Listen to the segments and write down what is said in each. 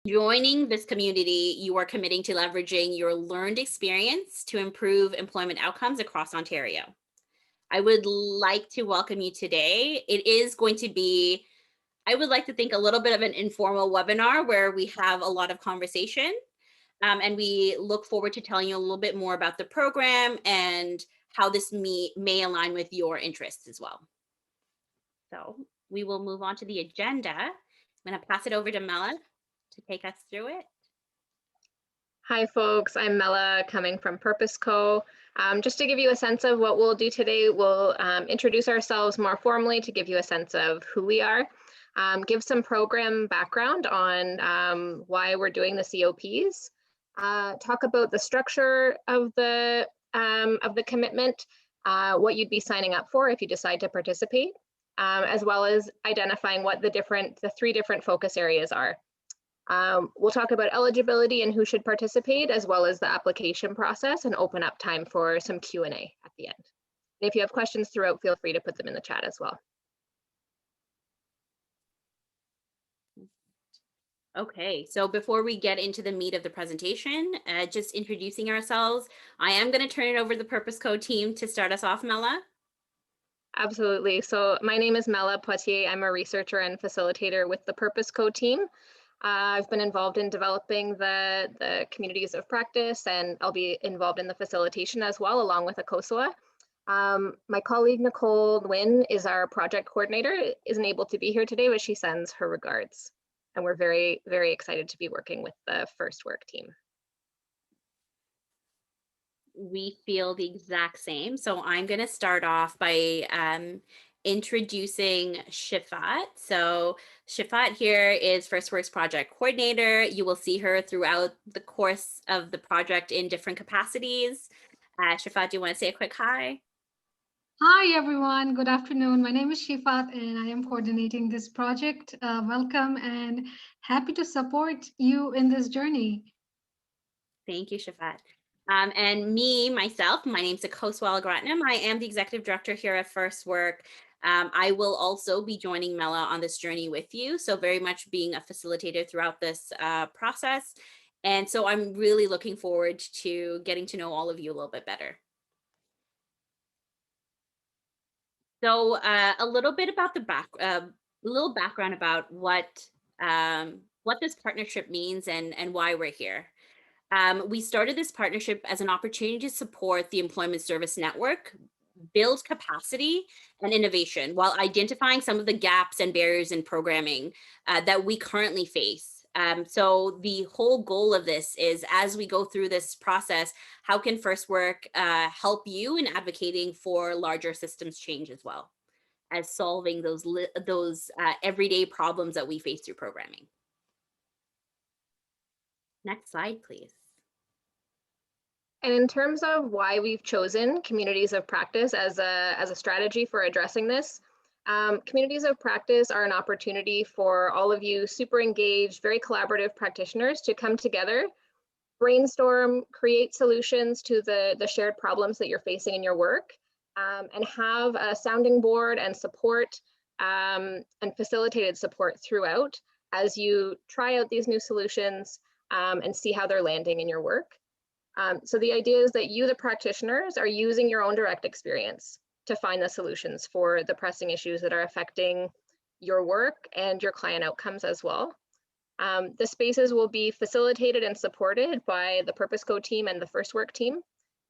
Joining this community, you are committing to leveraging your learned experience to improve employment outcomes across Ontario. I would like to welcome you today. It is going to be, I would like to think, a little bit of an informal webinar where we have a lot of conversation. And we look forward to telling you a little bit more about the program and how this may align with your interests as well. So we will move on to the agenda. I'm going to pass it over to Mela to take us through it. Hi folks, I'm Mela coming from Purpose Co. Just to give you a sense of what we'll do today, we'll introduce ourselves more formally to give you a sense of who we are, give some program background on why we're doing the COPs, talk about the structure of the commitment, what you'd be signing up for if you decide to participate, as well as identifying what the three different focus areas are. We'll talk about eligibility and who should participate, as well as the application process, and open up time for some Q&A at the end. And if you have questions throughout, feel free to put them in the chat as well. Okay, so before we get into the meat of the presentation, just introducing ourselves, I am going to turn it over to the Purpose Co team to start us off, Mela. Absolutely. So my name is Mela Poitier. I'm a researcher and facilitator with the Purpose Co team. I've been involved in developing the communities of practice, and I'll be involved in the facilitation as well, along with a COSOA. My colleague Nicole Nguyen is our project coordinator, isn't able to be here today, but she sends her regards. And we're very, very excited to be working with the First Work team. We feel the exact same. So I'm going to start off by introducing Shifat. So Shifat here is First Works project coordinator. You will see her throughout the course of the project in different capacities. Shifat, do you want to say a quick hi? Hi, everyone. Good afternoon. My name is Shifat, and I am coordinating this project. Welcome and happy to support you in this journey. Thank you, Shifat. And myself, my name's Akoswal Gratnam. I am the executive director here at First Work. I will also be joining Mela on this journey with you. So very much being a facilitator throughout this process. And so I'm really looking forward to getting to know all of you a little bit better. So a little bit about the little background about what this partnership means and why we're here. We started this partnership as an opportunity to support the Employment Service Network, build capacity and innovation while identifying some of the gaps and barriers in programming that we currently face. So the whole goal of this is, as we go through this process, how can First Work help you in advocating for larger systems change as well as solving those everyday problems that we face through programming. Next slide, please. And in terms of why we've chosen communities of practice as a strategy for addressing this, communities of practice are an opportunity for all of you super engaged, very collaborative practitioners to come together, brainstorm, create solutions to the shared problems that you're facing in your work, and have a sounding board and support and facilitated support throughout as you try out these new solutions and see how they're landing in your work. So the idea is that you, the practitioners, are using your own direct experience to find the solutions for the pressing issues that are affecting your work and your client outcomes as well. The spaces will be facilitated and supported by the Purpose Co team and the First Work team.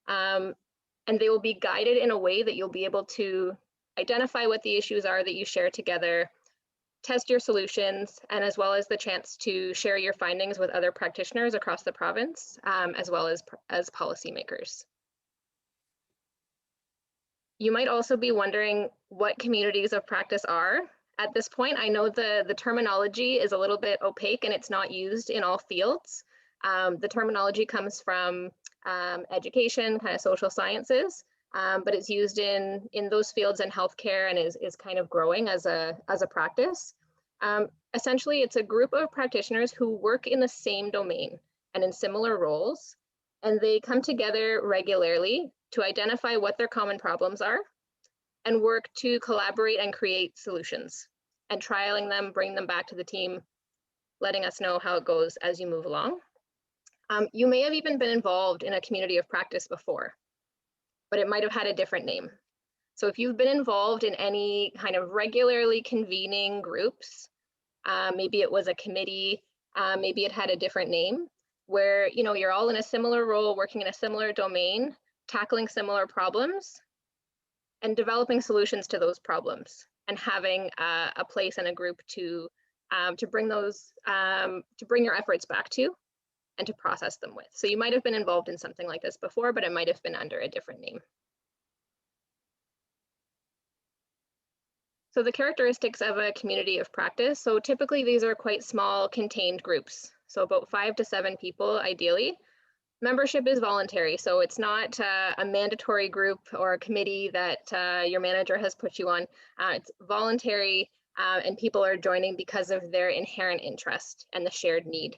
And they will be guided in a way that you'll be able to identify what the issues are that you share together, test your solutions, and as well as the chance to share your findings with other practitioners across the province, as well as policymakers. You might also be wondering what communities of practice are. At this point, I know the terminology is a little bit opaque and it's not used in all fields. The terminology comes from education, kind of social sciences, but it's used in those fields in healthcare and is kind of growing as a practice. Essentially, it's a group of practitioners who work in the same domain and in similar roles, and they come together regularly to identify what their common problems are and work to collaborate and create solutions, and trialing them, bring them back to the team letting us know how it goes as you move along. You may have even been involved in a community of practice before, but it might have had a different name. So if you've been involved in any kind of regularly convening groups, maybe it was a committee, maybe it had a different name, where you're all in a similar role, working in a similar domain, tackling similar problems, and developing solutions to those problems, and having a place and a group to bring those to bring your efforts back to and to process them with. So you might have been involved in something like this before, but it might have been under a different name. So the characteristics of a community of practice. So typically these are quite small contained groups. So about 5 to 7 people ideally. Membership is voluntary, so it's not a mandatory group or a committee that your manager has put you on. It's voluntary, and people are joining because of their inherent interest and the shared need.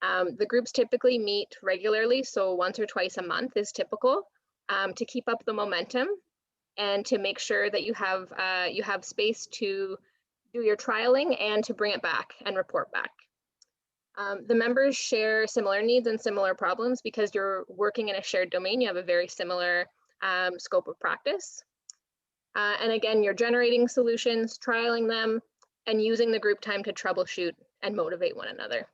The groups typically meet regularly, so once or twice a month is typical, to keep up the momentum and to make sure that you have space to do your trialing and to bring it back and report back. The members share similar needs and similar problems because you're working in a shared domain. You have a very similar scope of practice. And again, you're generating solutions, trialing them, and using the group time to troubleshoot and motivate one another.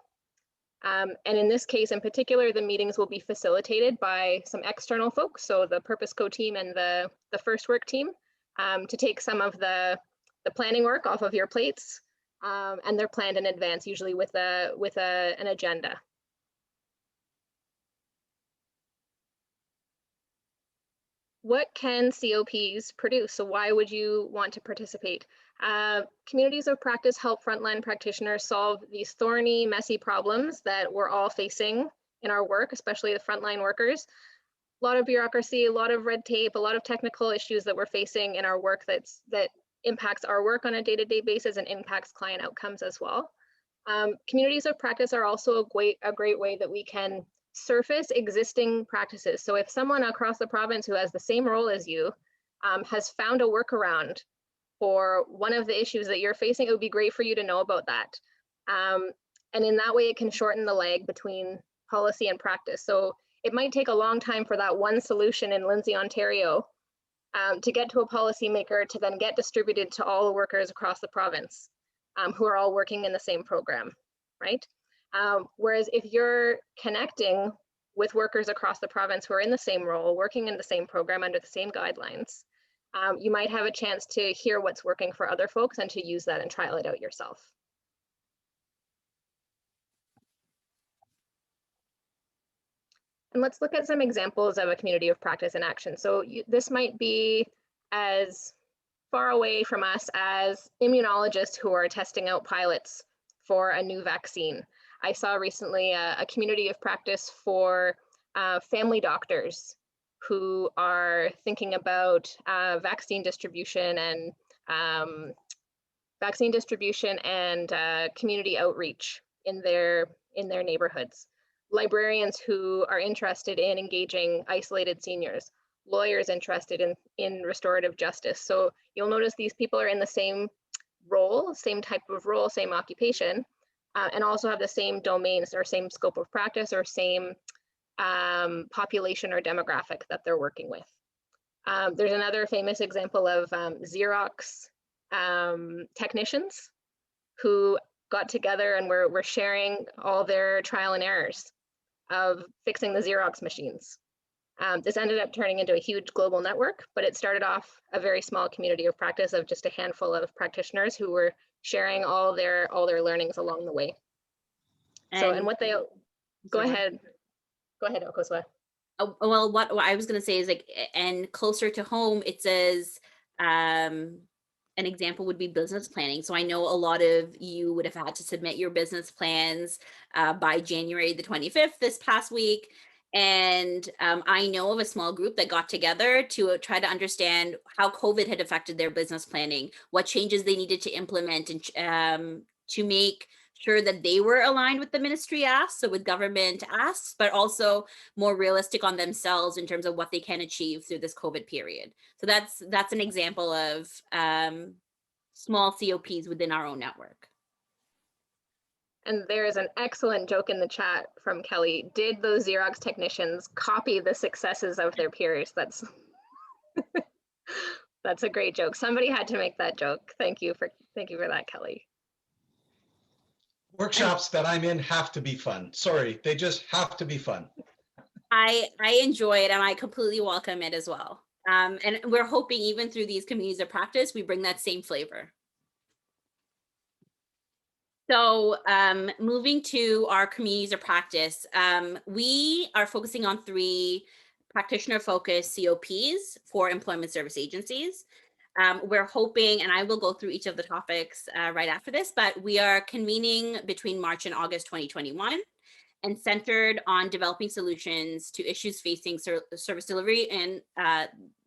And in this case in particular, the meetings will be facilitated by some external folks, so the Purpose Co team and the First Work team, to take some of the planning work off of your plates. And they're planned in advance, usually with an agenda. What can COPs produce? So why would you want to participate? Communities of practice help frontline practitioners solve these thorny, messy problems that we're all facing in our work, especially the frontline workers. A lot of bureaucracy, a lot of red tape, a lot of technical issues that we're facing in our work that impacts our work on a day-to-day basis and impacts client outcomes as well. Communities of practice are also a great way that we can surface existing practices. So if someone across the province who has the same role as you has found a workaround for one of the issues that you're facing, it would be great for you to know about that. And in that way, it can shorten the lag between policy and practice. So it might take a long time for that one solution in Lindsay, Ontario, to get to a policymaker to then get distributed to all the workers across the province who are all working in the same program, right? Whereas if you're connecting with workers across the province who are in the same role, working in the same program under the same guidelines, you might have a chance to hear what's working for other folks and to use that and trial it out yourself. And let's look at some examples of a community of practice in action. So this might be as far away from us as immunologists who are testing out pilots for a new vaccine. I saw recently a community of practice for family doctors who are thinking about vaccine distribution and community outreach in their neighborhoods. Librarians who are interested in engaging isolated seniors, lawyers interested in restorative justice. So you'll notice these people are in the same role, same type of role, same occupation, and also have the same domains or same scope of practice or same population or demographic that they're working with. There's another famous example of Xerox technicians who got together and were sharing all their trial and errors of fixing the Xerox machines. This ended up turning into a huge global network, but it started off a very small community of practice of just a handful of practitioners who were sharing all their learnings along the way. And what they go ahead, Okoswa. Well, what I was going to say is and closer to home, it says an example would be business planning. So I know a lot of you would have had to submit your business plans by January the 25th this past week. And I know of a small group that got together to try to understand how COVID had affected their business planning, what changes they needed to implement, and to make sure that they were aligned with the ministry asks, so with government asks, but also more realistic on themselves in terms of what they can achieve through this COVID period. So that's an example of small COPs within our own network. And there is an excellent joke in the chat from Kelly. Did those Xerox technicians copy the successes of their peers? That's a great joke. Somebody had to make that joke. Thank you for that, Kelly. Workshops that I'm in have to be fun. Sorry, they just have to be fun. I enjoy it, and I completely welcome it as well. And we're hoping even through these communities of practice, we bring that same flavor. So moving to our communities of practice, we are focusing on 3 practitioner-focused COPs for employment service agencies. We're hoping, and I will go through each of the topics right after this, but we are convening between March and August 2021 and centered on developing solutions to issues facing service delivery in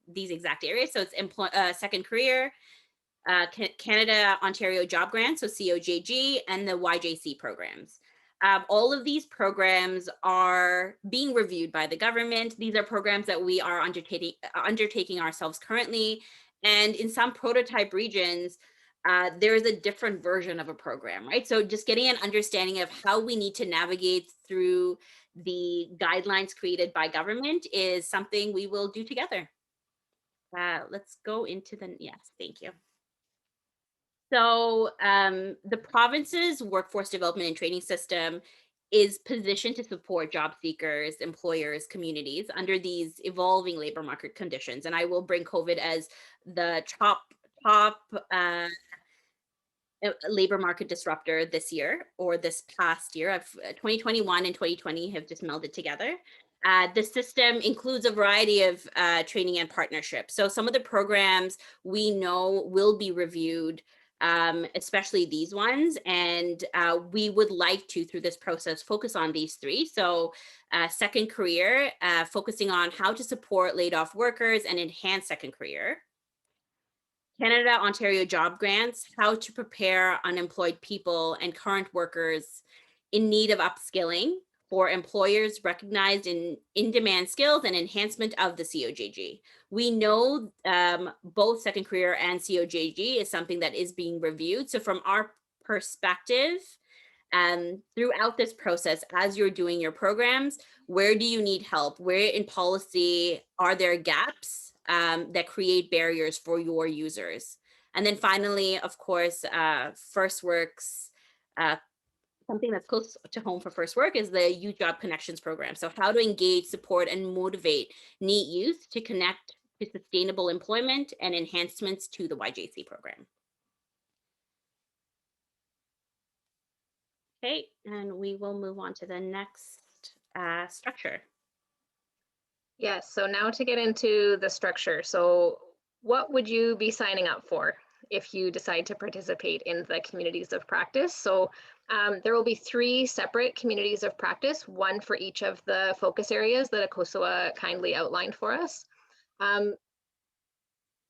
these exact areas. So it's second career, Canada Ontario Job Grants, so COJG, and the YJC programs. All of these programs are being reviewed by the government. These are programs that we are undertaking ourselves currently. And in some prototype regions, there is a different version of a program, right? So just getting an understanding of how we need to navigate through the guidelines created by government is something we will do together. Let's go into yes, thank you. So the province's workforce development and training system is positioned to support job seekers, employers, communities under these evolving labor market conditions. And I will bring COVID as the top labor market disruptor this year, or this past year of 2021 and 2020 have just melded together. The system includes a variety of training and partnerships. So some of the programs we know will be reviewed, especially these ones. And we would like to, through this process, focus on these 3. So second career, focusing on how to support laid off workers and enhance second career. Canada Ontario Job Grants, how to prepare unemployed people and current workers in need of upskilling for employers recognized in demand skills and enhancement of the COJG. We know both second career and COJG is something that is being reviewed. So from our perspective, throughout this process, as you're doing your programs, where do you need help? Where in policy are there gaps that create barriers for your users? And then finally, of course, FirstWorks, something that's close to home for FirstWork is the Youth Job Connections program. So how to engage, support, and motivate NEET youth to connect to sustainable employment and enhancements to the YJC program. Okay, and we will move on to the next structure. Yes, so now to get into the structure. So what would you be signing up for if you decide to participate in the communities of practice? So there will be 3 separate communities of practice, one for each of the focus areas that Akosua kindly outlined for us.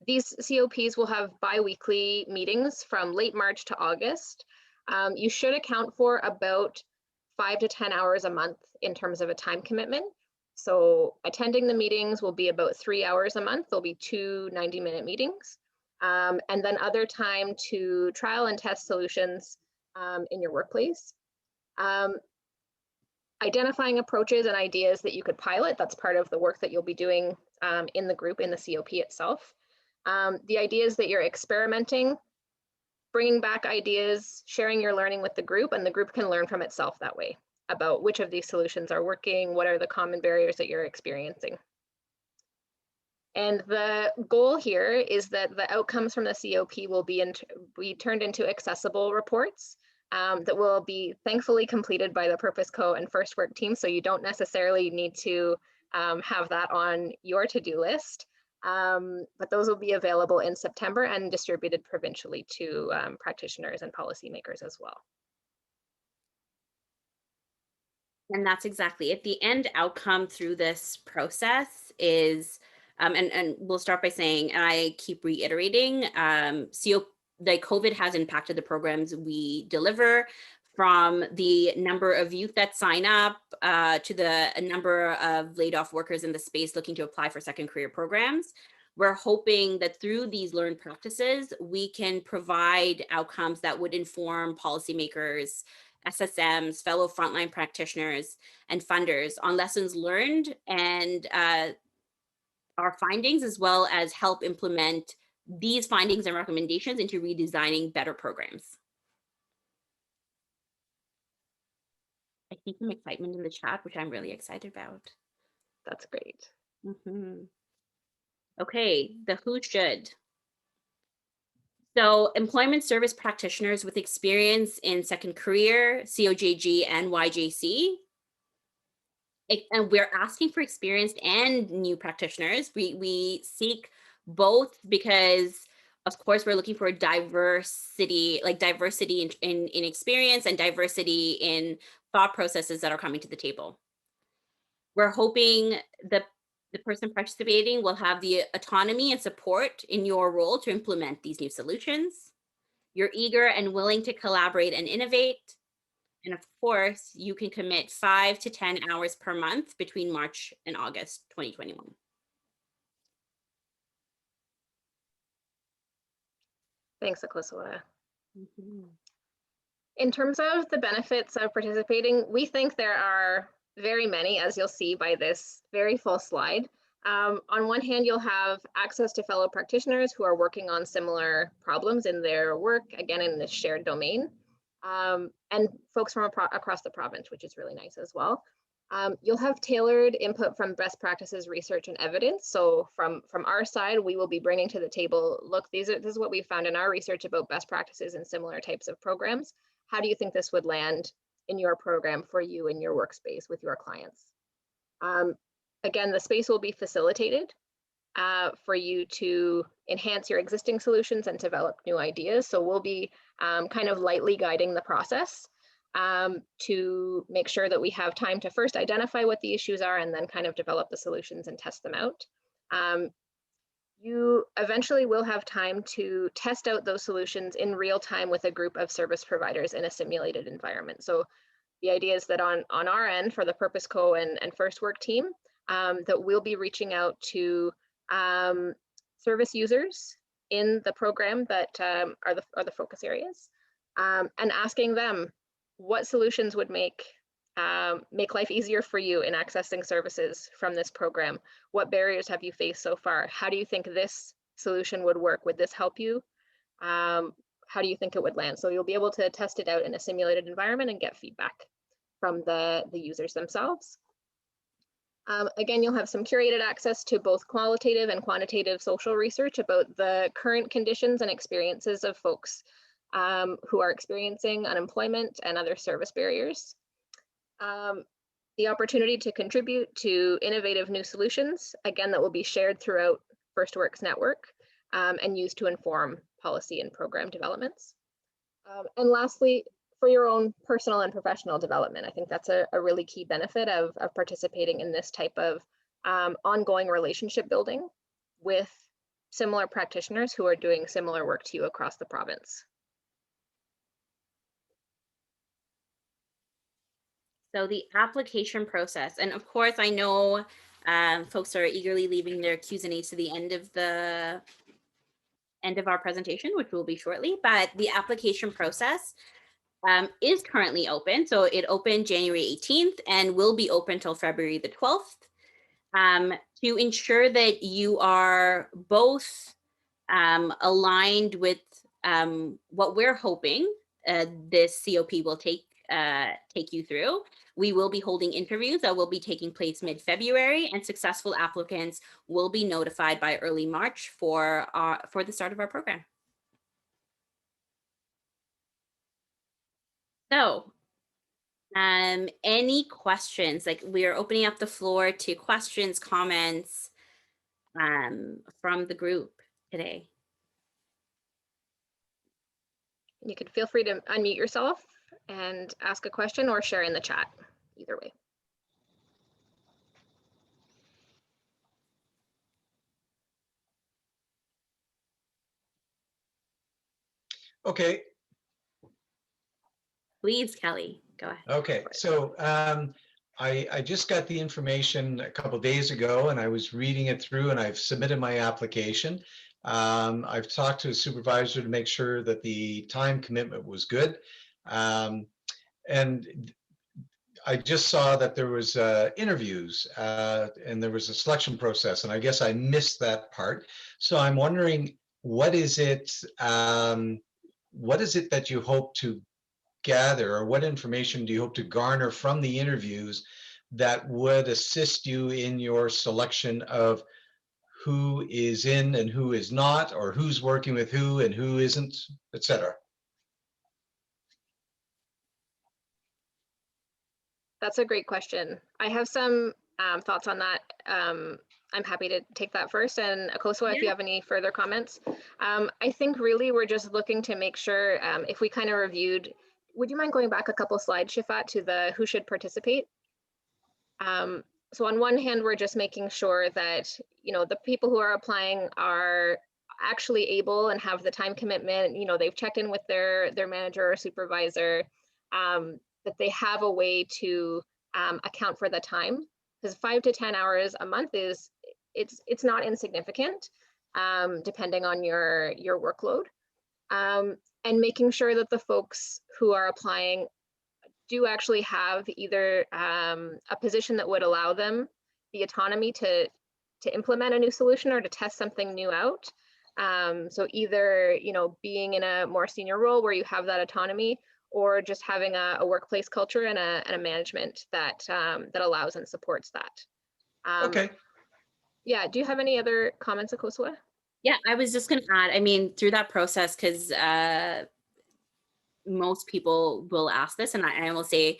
These COPs will have bi-weekly meetings from late March to August. You should account for about 5 to 10 hours a month in terms of a time commitment. So attending the meetings will be about 3 hours a month. There'll be 2 90-minute meetings. And then other time to trial and test solutions in your workplace. Identifying approaches and ideas that you could pilot, that's part of the work that you'll be doing in the group, in the COP itself. The ideas that you're experimenting, bringing back ideas, sharing your learning with the group, and the group can learn from itself that way about which of these solutions are working, what are the common barriers that you're experiencing. And the goal here is that the outcomes from the COP will be turned into accessible reports that will be thankfully completed by the Purpose Co and FirstWork team, so you don't necessarily need to have that on your to-do list. But those will be available in September and distributed provincially to practitioners and policymakers as well. And that's exactly it. The end outcome through this process is, and we'll start by saying, and I keep reiterating, the COVID has impacted the programs we deliver, from the number of youth that sign up to the number of laid off workers in the space looking to apply for second career programs. We're hoping that through these learned practices, we can provide outcomes that would inform policymakers SSMs, fellow frontline practitioners, and funders on lessons learned and our findings, as well as help implement these findings and recommendations into redesigning better programs. I see some excitement in the chat, which I'm really excited about. That's great. Okay, the who should. So employment service practitioners with experience in second career, COJG, and YJC. And we're asking for experienced and new practitioners. We seek both because, of course, we're looking for diversity, like diversity in experience and diversity in thought processes that are coming to the table. We're hoping that the person participating will have the autonomy and support in your role to implement these new solutions. You're eager and willing to collaborate and innovate. And of course, you can commit 5 to 10 hours per month between March and August 2021. Thanks, Akliswa. In terms of the benefits of participating, we think there are very many, as you'll see by this very full slide. On one hand, you'll have access to fellow practitioners who are working on similar problems in their work, again, in this shared domain, and folks from across the province, which is really nice as well. You'll have tailored input from best practices, research, and evidence. So from our side, we will be bringing to the table, look, this is what we found in our research about best practices in similar types of programs. How do you think this would land in your program for you in your workspace with your clients? Again, the space will be facilitated for you to enhance your existing solutions and develop new ideas. So we'll be kind of lightly guiding the process to make sure that we have time to first identify what the issues are and then kind of develop the solutions and test them out. You eventually will have time to test out those solutions in real time with a group of service providers in a simulated environment. So the idea is that on our end, for the Purpose Co and First Work team, that we'll be reaching out to service users in the program that are the focus areas, and asking them what solutions would make life easier for you in accessing services from this program. What barriers have you faced so far? How do you think this solution would work? Would this help you? How do you think it would land? So you'll be able to test it out in a simulated environment and get feedback from the users themselves. Again, you'll have some curated access to both qualitative and quantitative social research about the current conditions and experiences of folks who are experiencing unemployment and other service barriers. The opportunity to contribute to innovative new solutions, again, that will be shared throughout FirstWorks network and used to inform policy and program developments. And lastly, for your own personal and professional development, I think that's a really key benefit of participating in this type of ongoing relationship building with similar practitioners who are doing similar work to you across the province. So the application process, and of course, I know folks are eagerly leaving their Q's and A's to the end of our presentation, which will be shortly, but the application process is currently open. So it opened January 18th and will be open till February the 12th. To ensure that you are both aligned with what we're hoping this COP will take you through, we will be holding interviews that will be taking place mid-February, and successful applicants will be notified by early March for the start of our program. So, any questions? Like, we are opening up the floor to questions, comments from the group today. You could feel free to unmute yourself and ask a question or share in the chat, either way. Okay. Please, Kelly, go ahead. Okay, so I just got the information a couple days ago and I was reading it through and I've submitted my application. I've talked to a supervisor to make sure that the time commitment was good. and I just saw that there was interviews and there was a selection process, and I guess I missed that part. So I'm wondering, what is it that you hope to gather, or what information do you hope to garner from the interviews that would assist you in your selection of who is in and who is not, or who's working with who and who isn't, etc.? That's a great question. I have some thoughts on that. I'm happy to take that first. And Akosua, if you have any further comments. I think really we're just looking to make sure if we kind of reviewed, would you mind going back a couple slides, Shifat, to the who should participate? So on one hand, we're just making sure that, you know, the people who are applying are actually able and have the time commitment, you know, they've checked in with their manager or supervisor, that they have a way to account for the time, because 5 to 10 hours a month is, it's not insignificant, depending on your workload. And making sure that the folks who are applying do actually have either a position that would allow them the autonomy to implement a new solution or to test something new out. So either, you know, being in a more senior role where you have that autonomy, or just having a workplace culture and a management that that allows and supports that. Okay. Yeah. Do you have any other comments, Akosua? Yeah, I was just going to add, I mean, through that process, because most people will ask this, and I will say,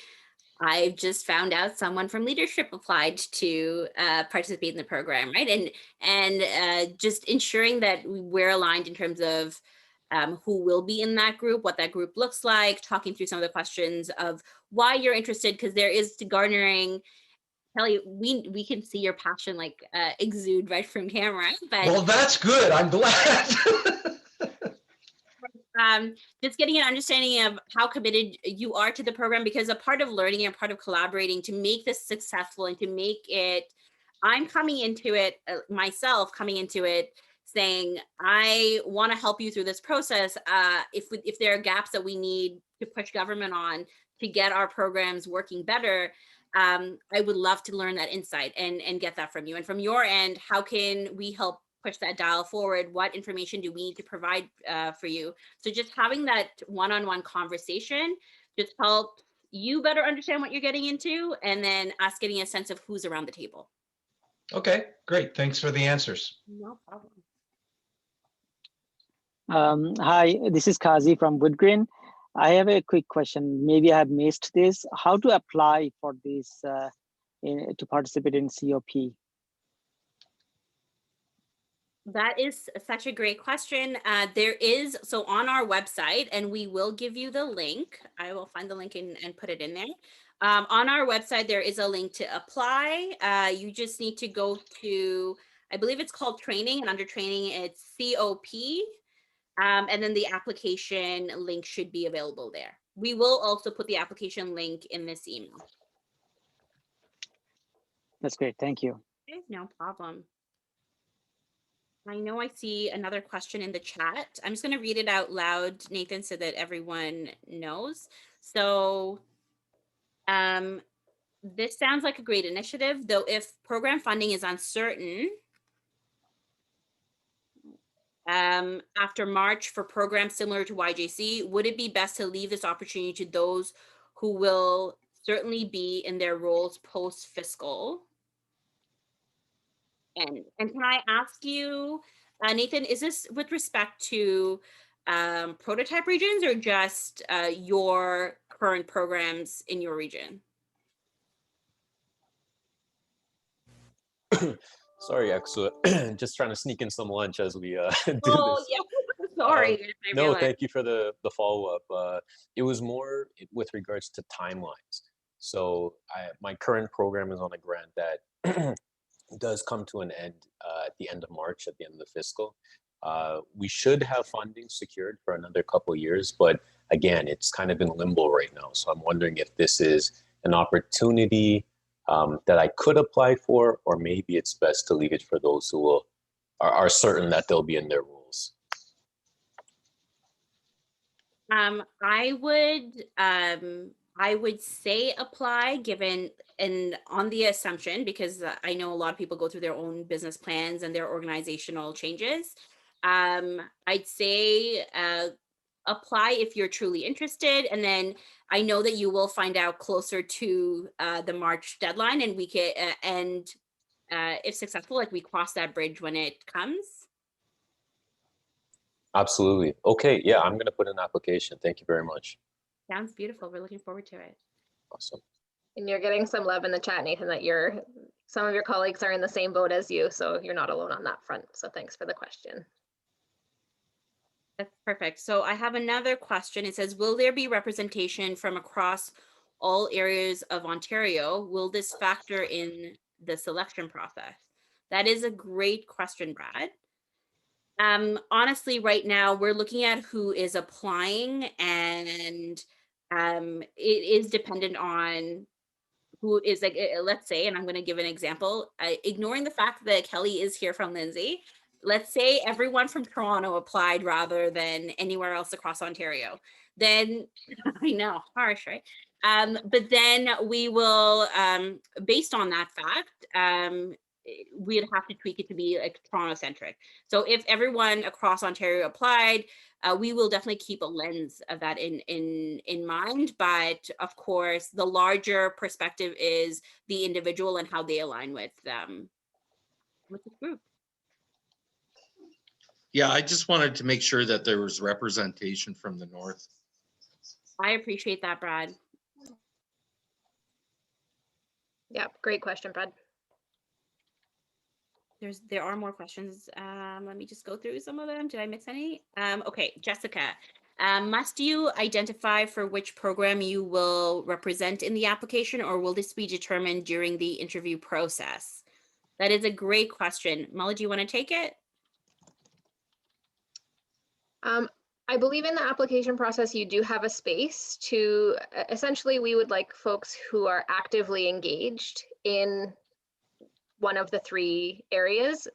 I've just found out someone from leadership applied to participate in the program, right? And just ensuring that we're aligned in terms of who will be in that group, what that group looks like, talking through some of the questions of why you're interested, because there is garnering. Kelly, we can see your passion like exude right from camera. But well, that's good. I'm glad. just getting an understanding of how committed you are to the program, because a part of learning and part of collaborating to make this successful and to make it, I'm coming into it myself, coming into it saying, I want to help you through this process. If there are gaps that we need to push government on to get our programs working better, I would love to learn that insight and get that from you. And from your end, how can we help push that dial forward? What information do we need to provide for you? So just having that one-on-one conversation just help you better understand what you're getting into, and then us getting a sense of who's around the table. Okay, great. Thanks for the answers. No problem. Hi, this is Kazi from Woodgreen. I have a quick question. Maybe I have missed this. How to apply for this to participate in COP? That is such a great question. There is, so on our website, and we will give you the link. I will find the link and put it in there. On our website, there is a link to apply. You just need to go to, I believe it's called training, and under training, it's COP. And then the application link should be available there. We will also put the application link in this email. That's great. Thank you. Okay, no problem. I know I see another question in the chat. I'm just going to read it out loud, Nathan, so that everyone knows. So this sounds like a great initiative, though if program funding is uncertain, after March for programs similar to YJC, would it be best to leave this opportunity to those who will certainly be in their roles post-fiscal? And can I ask you, Nathan, is this with respect to prototype regions or just your current programs in your region? Sorry, Axel. Just trying to sneak in some lunch as we do this. Yeah. Sorry. No, thank you for the follow-up. It was more with regards to timelines. So my current program is on a grant that does come to an end at the end of March, at the end of the fiscal. We should have funding secured for another couple of years, but again, it's kind of in limbo right now. So I'm wondering if this is an opportunity that I could apply for, or maybe it's best to leave it for those who are certain that they'll be in their roles. I would I would say apply given and on the assumption, because I know a lot of people go through their own business plans and their organizational changes. I'd say apply if you're truly interested. And then I know that you will find out closer to the March deadline, and we can, and if successful, like we cross that bridge when it comes. Absolutely. Okay. Yeah, I'm going to put in an application. Thank you very much. Sounds beautiful. We're looking forward to it. Awesome. And you're getting some love in the chat, Nathan, that some of your colleagues are in the same boat as you, so you're not alone on that front. So thanks for the question. That's perfect. So I have another question. It says, will there be representation from across all areas of Ontario? Will this factor in the selection process? That is a great question, Brad. Honestly, right now we're looking at who is applying, and it is dependent on who is like, let's say, and I'm going to give an example, ignoring the fact that Kelly is here from Lindsay. Let's say everyone from Toronto applied rather than anywhere else across Ontario. Then I know, harsh, right? But then we will, based on that fact, we'd have to tweak it to be like Toronto centric. So if everyone across Ontario applied, we will definitely keep a lens of that in mind. But of course, the larger perspective is the individual and how they align with the group. Yeah, I just wanted to make sure that there was representation from the north. I appreciate that, Brad. Yeah, great question, Brad. There are more questions. Let me just go through some of them. Did I miss any? Okay, Jessica. Must you identify for which program you will represent in the application, or will this be determined during the interview process? That is a great question. Molly, do you want to take it? I believe in the application process, you do have a space to, essentially, we would like folks who are actively engaged in one of the 3 areas.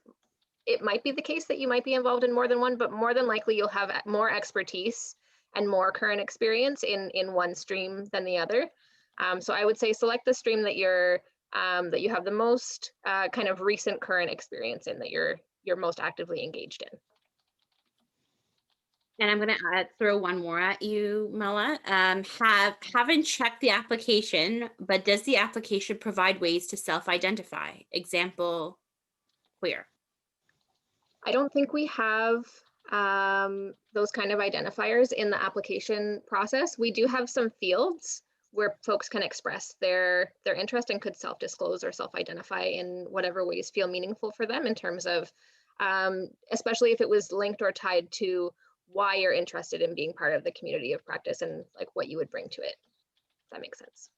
It might be the case that you might be involved in more than one, but more than likely you'll have more expertise and more current experience in one stream than the other. So I would say select the stream that that you have the most kind of recent current experience in, that you're most actively engaged in. And I'm going to throw one more at you, Mela. Haven't checked the application, but does the application provide ways to self-identify? Example, queer. I don't think we have those kind of identifiers in the application process. We do have some fields where folks can express their interest and could self-disclose or self-identify in whatever ways feel meaningful for them, in terms of, especially if it was linked or tied to why you're interested in being part of the community of practice and like what you would bring to it. If that makes sense.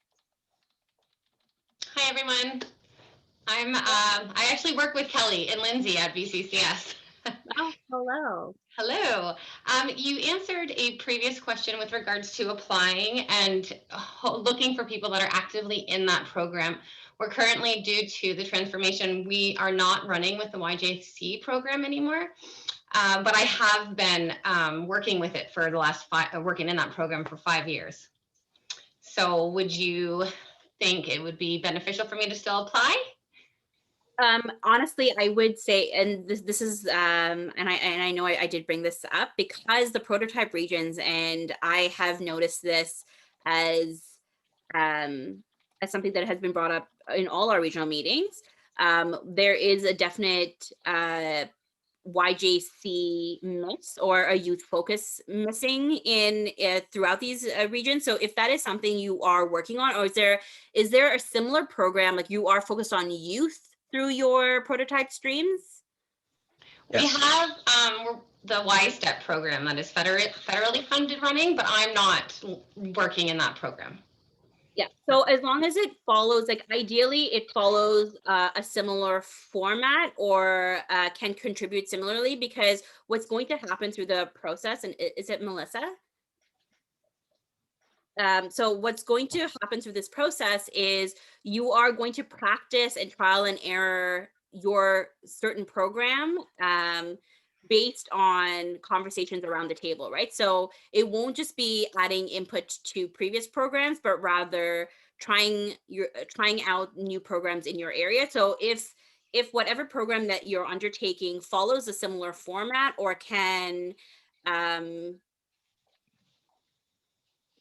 Hi, everyone. I actually work with Kelly and Lindsay at BCCS. Oh, hello. Hello. You answered a previous question with regards to applying and looking for people that are actively in that program. We're currently, due to the transformation, we are not running with the YJC program anymore. But I have been working with it for the last working in that program for 5 years. So would you think it would be beneficial for me to still apply? Honestly, I would say, and this is, and I know I did bring this up because the prototype regions, and I have noticed this as something that has been brought up in all our regional meetings. There is a definite YJC miss or a youth focus missing in throughout these regions. So if that is something you are working on, or is there a similar program, like you are focused on youth through your prototype streams? Yes. We have the Y-STEP program that is federally funded running, but I'm not working in that program. Yeah, so as long as it follows, like ideally it follows a similar format or can contribute similarly, because what's going to happen through the process, and is it Melissa? So what's going to happen through this process is you are going to practice and trial and error your certain program based on conversations around the table, right? So it won't just be adding input to previous programs, but rather trying out new programs in your area. So if whatever program that you're undertaking follows a similar format or can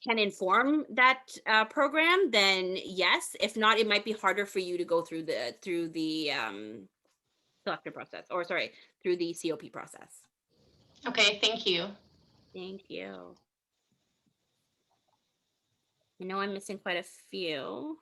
inform that program, then yes. If not, it might be harder for you to go through the selection process, or sorry, through the COP process. Okay, thank you. Thank you. I know I'm missing quite a few.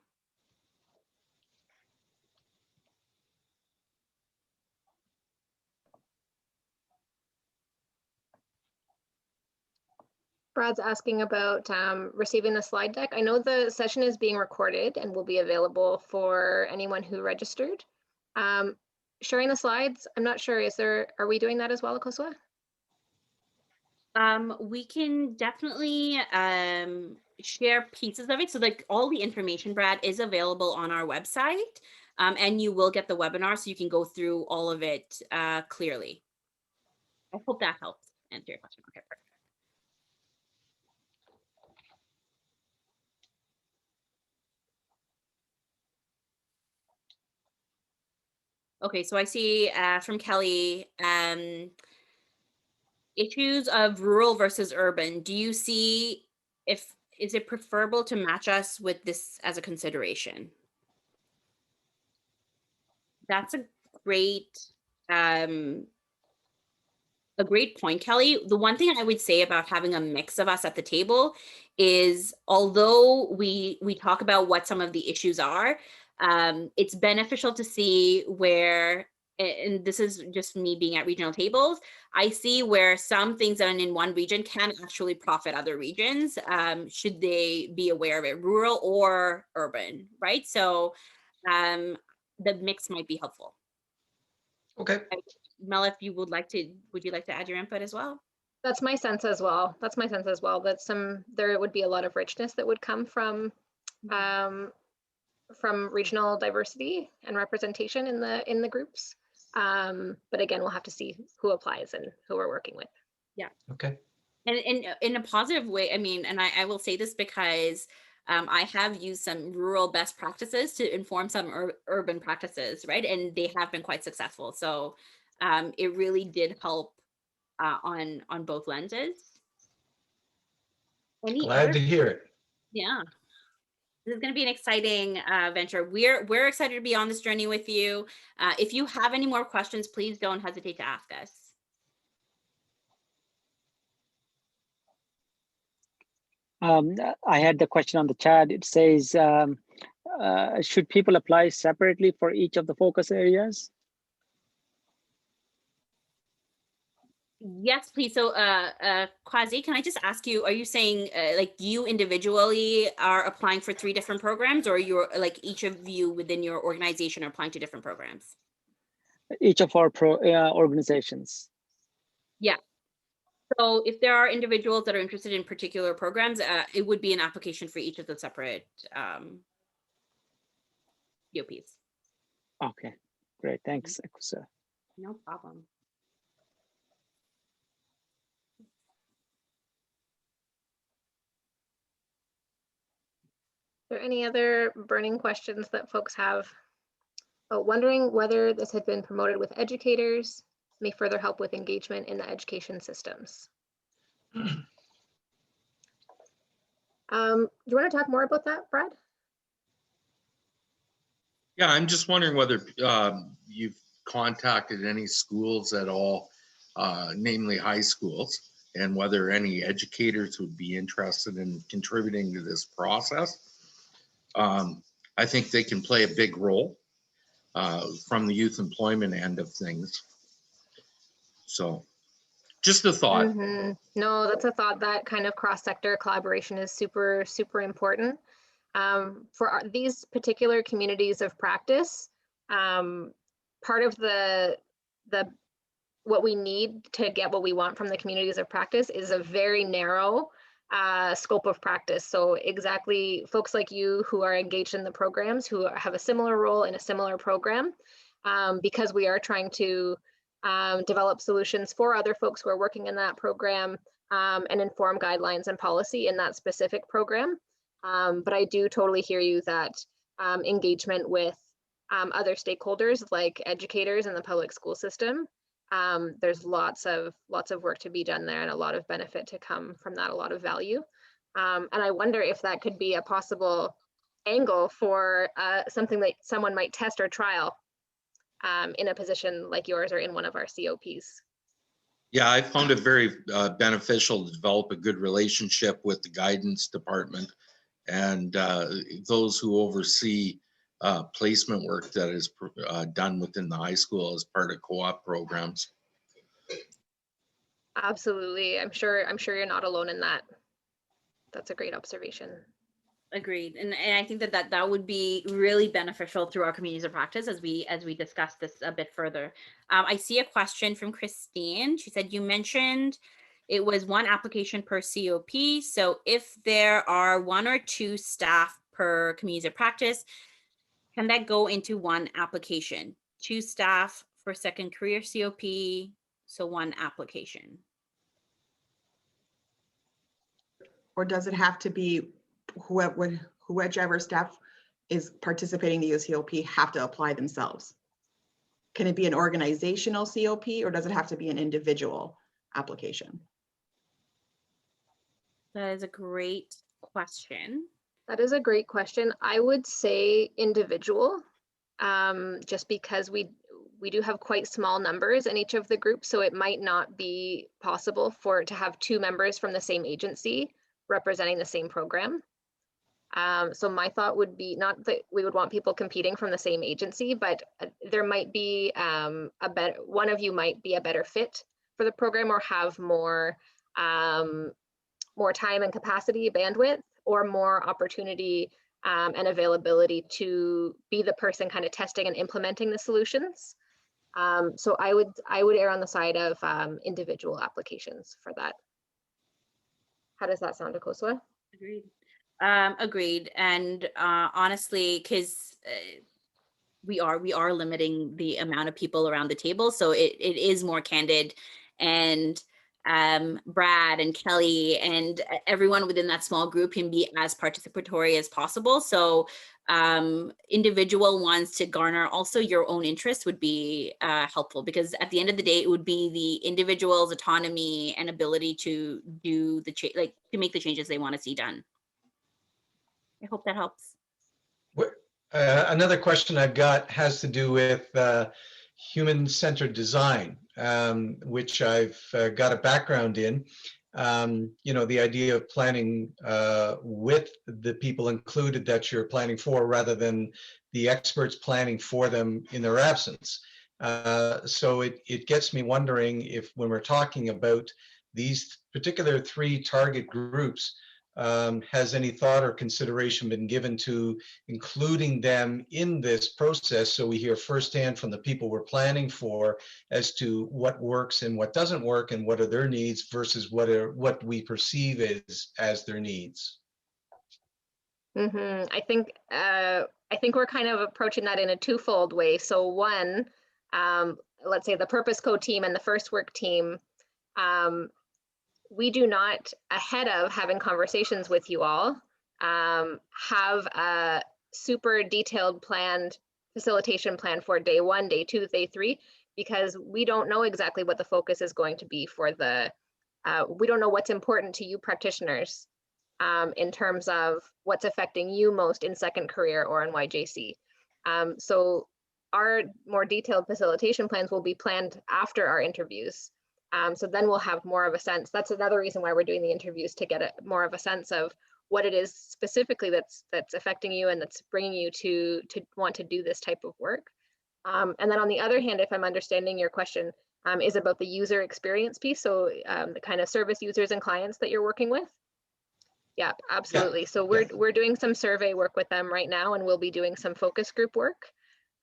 Brad's asking about receiving the slide deck. I know the session is being recorded and will be available for anyone who registered. Sharing the slides, I'm not sure, are we doing that as well, Akosua? We can definitely share pieces of it. So like all the information, Brad, is available on our website, and you will get the webinar so you can go through all of it clearly. I hope that helps answer your question. Okay, perfect. Okay, so I see from Kelly, issues of rural versus urban. Do you see is it preferable to match us with this as a consideration? That's great a great point, Kelly. The one thing I would say about having a mix of us at the table is, although we talk about what some of the issues are, it's beneficial to see where, and this is just me being at regional tables, I see where some things done in one region can actually profit other regions, should they be aware of it, rural or urban, right? So the mix might be helpful. Okay. Mel, if you would you like to add your input as well? That's my sense as well. That's my sense as well, that there would be a lot of richness that would come from regional diversity and representation in the groups. But again, we'll have to see who applies and who we're working with. Yeah. Okay. And in a positive way, I mean, and I will say this because I have used some rural best practices to inform some urban practices, right? And they have been quite successful. So it really did help on both lenses. Glad to hear it. Yeah. This is going to be an exciting venture. We're excited to be on this journey with you. If you have any more questions, please don't hesitate to ask us. I had the question on the chat. It says, should people apply separately for each of the focus areas? Yes, please. So, Kwazi, can I just ask you, are you saying like you individually are applying for 3 different programs, or you're like each of you within your organization are applying to different programs? Each of our organizations. Yeah. So if there are individuals that are interested in particular programs, it would be an application for each of the separate EOPs. Okay, great. Thanks, Akosua. No problem. Are there any other burning questions that folks have? Wondering whether this had been promoted with educators, may further help with engagement in the education systems. Do you want to talk more about that, Brad? Yeah, I'm just wondering whether you've contacted any schools at all, namely high schools, and whether any educators would be interested in contributing to this process. I think they can play a big role from the youth employment end of things. So just a thought. Mm-hmm. No, that's a thought. That kind of cross-sector collaboration is super, super important. For these particular communities of practice, part of what we need to get what we want from the communities of practice is a very narrow scope of practice. So exactly folks like you who are engaged in the programs, who have a similar role in a similar program, because we are trying to develop solutions for other folks who are working in that program, and inform guidelines and policy in that specific program. But I do totally hear you that engagement with other stakeholders like educators in the public school system, there's lots of work to be done there and a lot of benefit to come from that, a lot of value. And I wonder if that could be a possible angle for something that someone might test or trial in a position like yours or in one of our COPs. Yeah, I found it very beneficial to develop a good relationship with the guidance department and those who oversee placement work that is done within the high school as part of co-op programs. Absolutely. I'm sure you're not alone in that. That's a great observation. Agreed. And I think that would be really beneficial through our communities of practice as we discuss this a bit further. I see a question from Christine. She said, you mentioned it was one application per COP. So if there are 1 or 2 staff per communities of practice, can that go into one application? 2 staff for second career COP, so 1 application. Or does it have to be whichever staff is participating in the COP have to apply themselves? Can it be an organizational COP or does it have to be an individual application? That is a great question. That is a great question. I would say individual, just because we do have quite small numbers in each of the groups, so it might not be possible to have 2 members from the same agency representing the same program. So my thought would be not that we would want people competing from the same agency, but there might be one of you might be a better fit for the program or have more time and capacity, bandwidth, or more opportunity and availability to be the person kind of testing and implementing the solutions. So I would err on the side of individual applications for that. How does that sound, Akosua? Agreed. Agreed. And honestly, because we are limiting the amount of people around the table, so it is more candid, and Brad and Kelly and everyone within that small group can be as participatory as possible. So individual ones to garner also your own interest would be helpful, because at the end of the day, it would be the individual's autonomy and ability to do the to make the changes they want to see done. I hope that helps. Another question I've got has to do with human-centered design, which I've got a background in. The idea of planning with the people included that you're planning for, rather than the experts planning for them in their absence. So it gets me wondering if, when we're talking about these particular 3 target groups, has any thought or consideration been given to including them in this process, so we hear firsthand from the people we're planning for as to what works and what doesn't work, and what are their needs versus what we perceive as their needs? I think we're kind of approaching that in a twofold way. So one, let's say the Purpose Co team and the First Work team, we do not, ahead of having conversations with you all, have a super detailed facilitation plan for day 1, day 2, day 3, because we don't know exactly what the focus is going to be for we don't know what's important to you practitioners in terms of what's affecting you most in second career or in YJC. So our more detailed facilitation plans will be planned after our interviews. So then we'll have more of a sense. That's another reason why we're doing the interviews, to get more of a sense of what it is specifically that's affecting you and that's bringing you to want to do this type of work. And then on the other hand, if I'm understanding your question, is about the user experience piece. So the kind of service users and clients that you're working with. Yeah, absolutely. So we're doing some survey work with them right now, and we'll be doing some focus group work.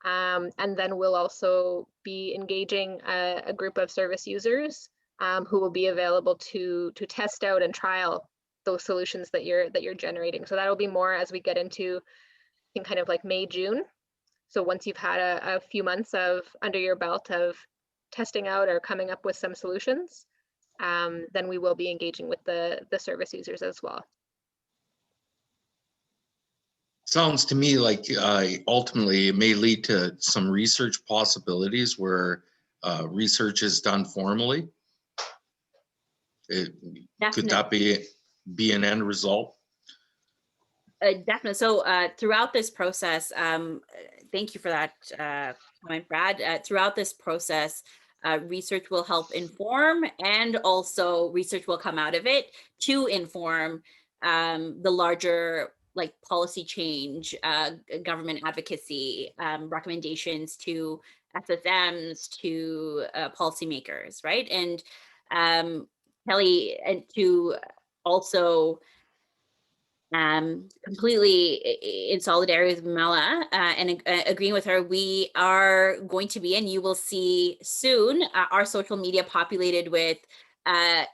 And then we'll also be engaging a group of service users who will be available to test out and trial those solutions that you're generating. So that'll be more as we get into, I think, kind of like May, June. So once you've had a few months under your belt of testing out or coming up with some solutions, then we will be engaging with the service users as well. Sounds to me like ultimately it may lead to some research possibilities where research is done formally. Could that be an end result? Definitely. So throughout this process, thank you for that comment, Brad. Throughout this process, research will help inform, and also research will come out of it to inform the larger like policy change, government advocacy, recommendations to SSMs, to policymakers, right? And Kelly, and to also completely in solidarity with Mela and agreeing with her, we are going to be, and you will see soon, our social media populated with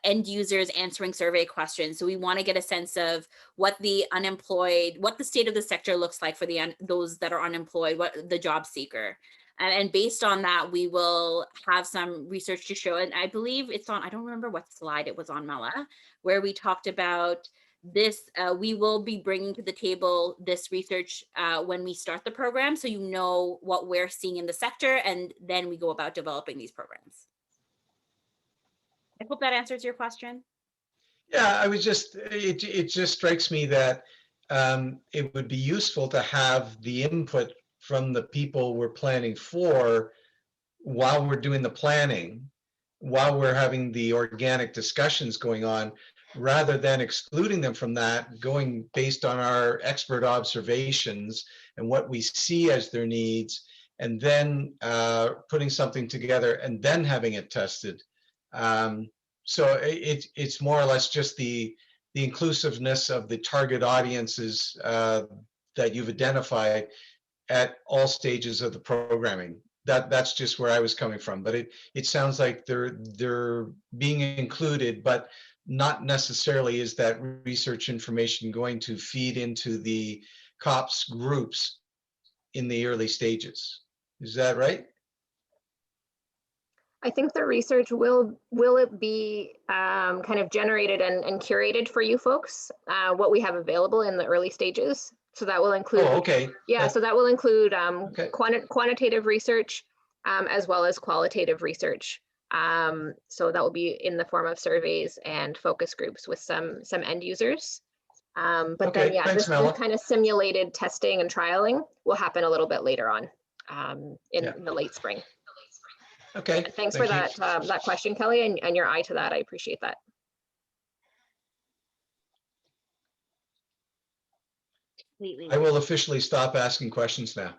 end users answering survey questions. So we want to get a sense of what the unemployed, what the state of the sector looks like for those that are unemployed, what the job seeker. And based on that, we will have some research to show. And I believe it's on, I don't remember what slide it was on, Mela, where we talked about this. We will be bringing to the table this research when we start the program, so you know what we're seeing in the sector, and then we go about developing these programs. I hope that answers your question. Yeah, I was just, it just strikes me that it would be useful to have the input from the people we're planning for while we're doing the planning, while we're having the organic discussions going on, rather than excluding them from that, going based on our expert observations and what we see as their needs, and then putting something together and then having it tested. So it's more or less just the inclusiveness of the target audiences that you've identified at all stages of the programming. That's just where I was coming from. But it sounds like they're being included, but not necessarily is that research information going to feed into the COPS groups in the early stages. Is that right? I think the research will it be kind of generated and curated for you folks, what we have available in the early stages. So that will include, oh, okay. Yeah, so that will include okay. quantitative research as well as qualitative research. So that will be in the form of surveys and focus groups with some end users. But okay, then, yeah, thanks, this kind of simulated testing and trialing will happen a little bit later on in the late spring. Okay. Thanks for that that question, Kelly, and your eye to that. I appreciate that. Completely. I will officially stop asking questions now.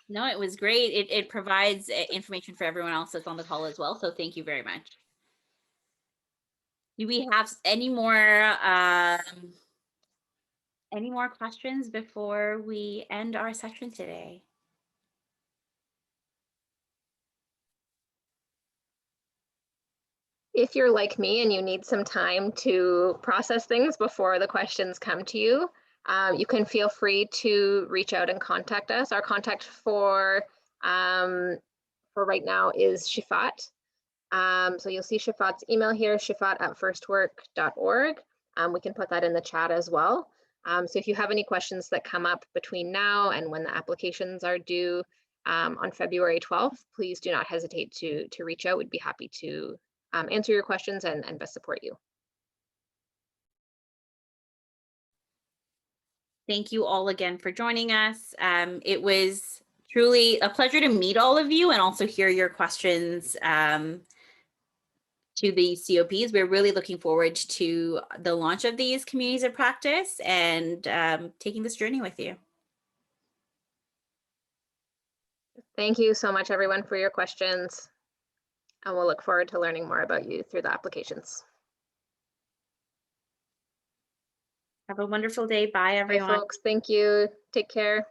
No, it was great. It provides information for everyone else that's on the call as well. So thank you very much. Do we have any more questions before we end our session today? If you're like me and you need some time to process things before the questions come to you, you can feel free to reach out and contact us. Our contact for right now is Shifat. So you'll see Shifat's email here, shifat@firstwork.org. We can put that in the chat as well. So if you have any questions that come up between now and when the applications are due on February 12th, please do not hesitate to reach out. We'd be happy to answer your questions and best support you. Thank you all again for joining us. It was truly a pleasure to meet all of you and also hear your questions to the COPs. We're really looking forward to the launch of these communities of practice and taking this journey with you. Thank you so much, everyone, for your questions. And we'll look forward to learning more about you through the applications. Have a wonderful day. Bye, everyone. Bye, folks. Thank you. Take care.